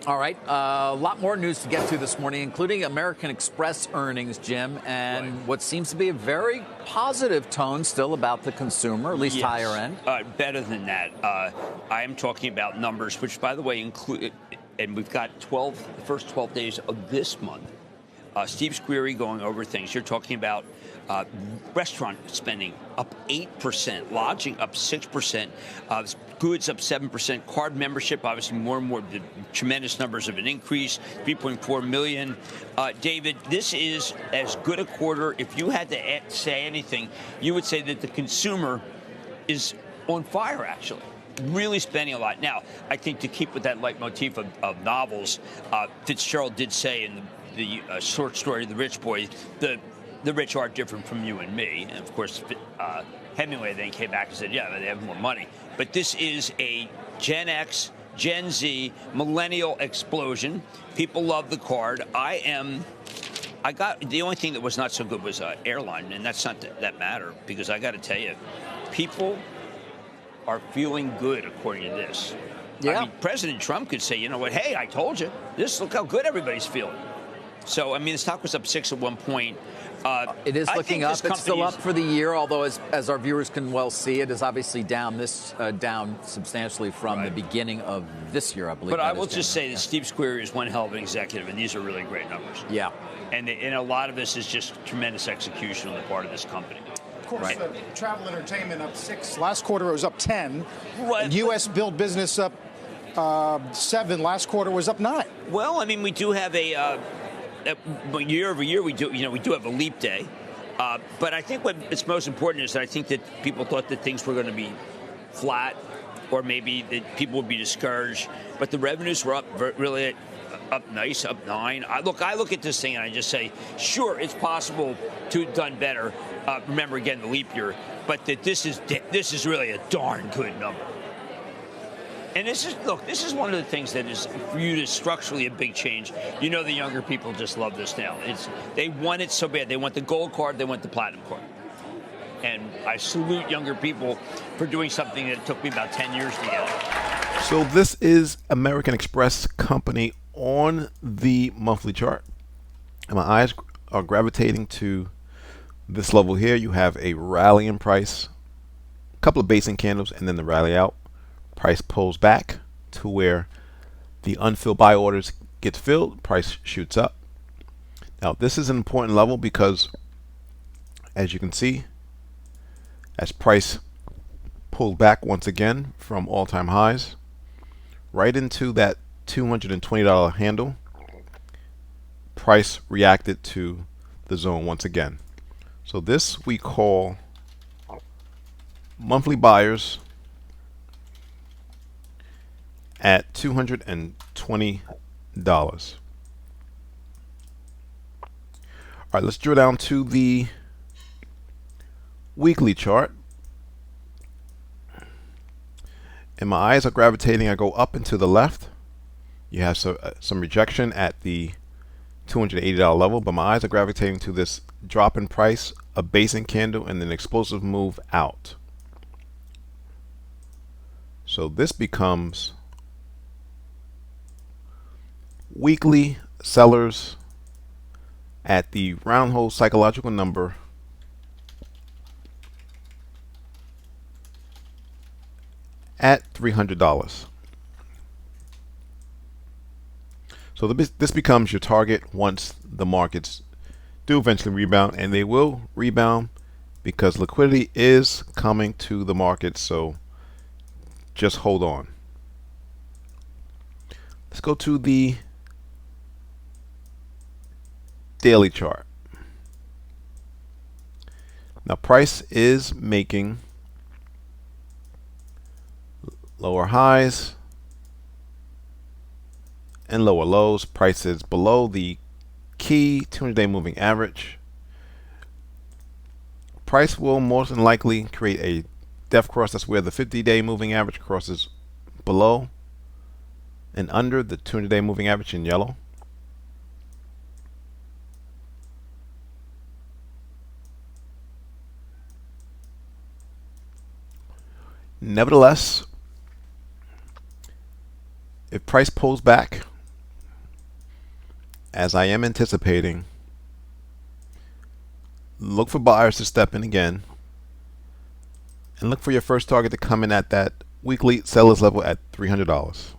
All right, a lot more news to get to this morning, including American Express earnings, Jim, and what seems to be a very positive tone still about the consumer, at least higher end. Better than that. I am talking about numbers, which, by the way, include, and we've got the first 12 days of this month. Steve Squeary going over things. You're talking about restaurant spending up 8%, lodging up 6%, goods up 7%, card membership, obviously more and more, the tremendous numbers of an increase, 3.4 million. David, this is as good a quarter. If you had to say anything, you would say that the consumer is on fire, actually. Really spending a lot. Now, I think to keep with that leitmotif of novels, Fitzgerald did say in the short story, The Rich Boy, the rich are different from you and me. And, of course, Hemingway then came back and said, yeah, they have more money. But this is a Gen X, Gen Z, millennial explosion. People love the card. The only thing that was not so good was airline, and that's not that matter, because I got to tell you, people are feeling good according to this. Yeah. I mean, President Trump could say, you know what, hey, I told you. Look how good everybody's feeling. So, I mean, the stock was up 6 at one point. It is looking up. It's still up for the year, although as our viewers can well see, it is obviously down down substantially from the beginning of this year, I believe. But I will just say that Steve Squeary is one hell of an executive, and these are really great numbers. Yeah. And a lot of this is just tremendous execution on the part of this company. Of course, travel entertainment up 6. Last quarter it was up 10. Right. U.S. billed business up 7. Last quarter was up 9. Well, I mean, we do have year over year we do have a leap day, but I think what is most important is that I think that people thought that things were going to be flat, or maybe that people would be discouraged. But the revenues were up really up nice, up 9. I look at this thing and I just say, sure, it's possible to have done better. Remember again the leap year, but that this is really a darn good number. And this is one of the things that is viewed as structurally a big change. You know, the younger people just love this now. They want it so bad. They want the gold card. They want the platinum card. And I salute younger people for doing something that took me about 10 years to get. So this is American Express Company on the monthly chart. And my eyes are gravitating to this level here. You have a rally in price, a couple of basing candles, and then the rally out. Price pulls back to where the unfilled buy orders get filled. Price shoots up. Now this is an important level because, as you can see, as price pulled back once again from all-time highs right into that $220 handle, price reacted to the zone once again. So this we call monthly buyers at $220. All right, let's drill down to the weekly chart. And my eyes are gravitating. I go up and to the left. You have some rejection at the $280 level, but my eyes are gravitating to this drop in price, a basing candle, and an explosive move out. So this becomes weekly sellers at the round hole psychological number at $300. So this becomes your target once the markets do eventually rebound, and they will rebound because liquidity is coming to the market. So just hold on. Let's go to the daily chart. Now price is making lower highs and lower lows. Price is below the key 200-day moving average. Price will most than likely create a depth cross. That's where the 50-day moving average crosses below and under the 200-day moving average in yellow. Nevertheless, if price pulls back as I am anticipating, look for buyers to step in again, and look for your first target to come in at that weekly sellers level at $300.